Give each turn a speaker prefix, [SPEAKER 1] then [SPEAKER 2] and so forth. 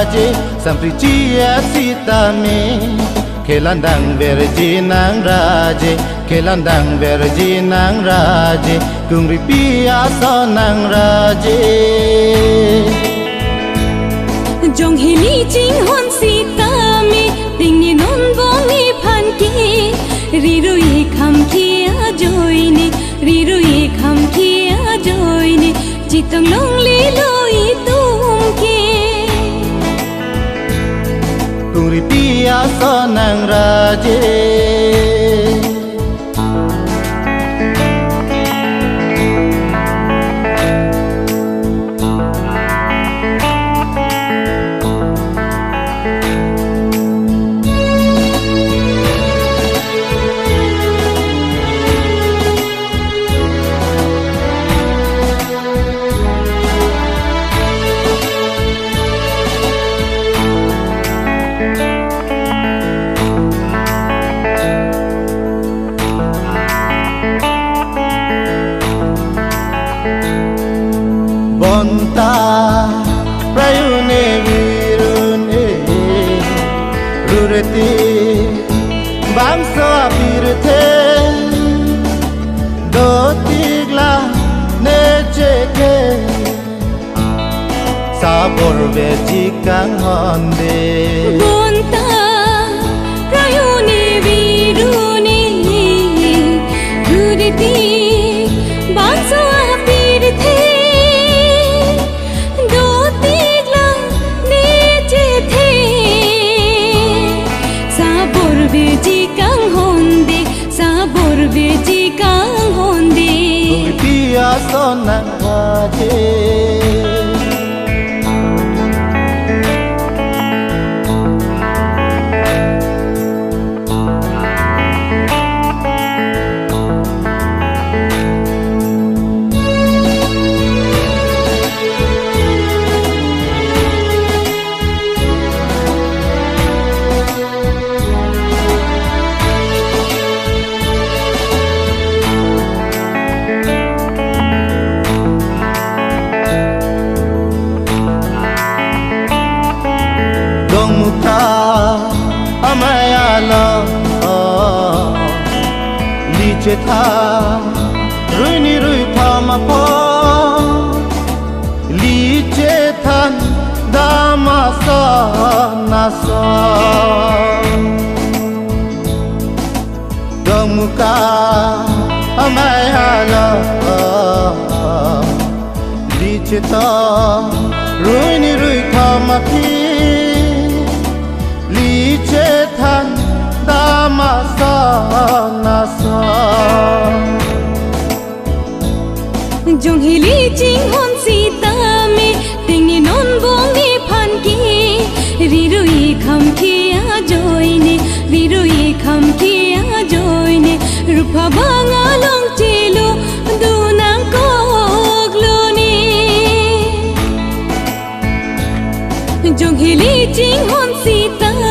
[SPEAKER 1] raje sampri chia sitame kelandang verji nang raje kelandang verji nang raje kungri pia so nang raje
[SPEAKER 2] jong hili jing hon sitame tingi non bongi phan ki rirui kham kia joini rirui kham kia joini chitong long li loi tum ke
[SPEAKER 1] kungri pia so nang raje bonta prayune virune rureti bangso apirte dotigla necheke sabor veji kang honde
[SPEAKER 2] bonta prayune virune rureti bangso apirte beji kang honde
[SPEAKER 1] pia so nang raje amaya lo liche tha rui ni rui tha ma po liche than dama sa na sa domuka amaya lo liche tha rui ni rui tha ma pi liche than dama sa na sa
[SPEAKER 2] jong hili jing hon sitame tingi non bongi phan ki rirui kham kia joine rirui kham kia joine rupa banga long chilu dunang kogloni jong hili jing hon sitame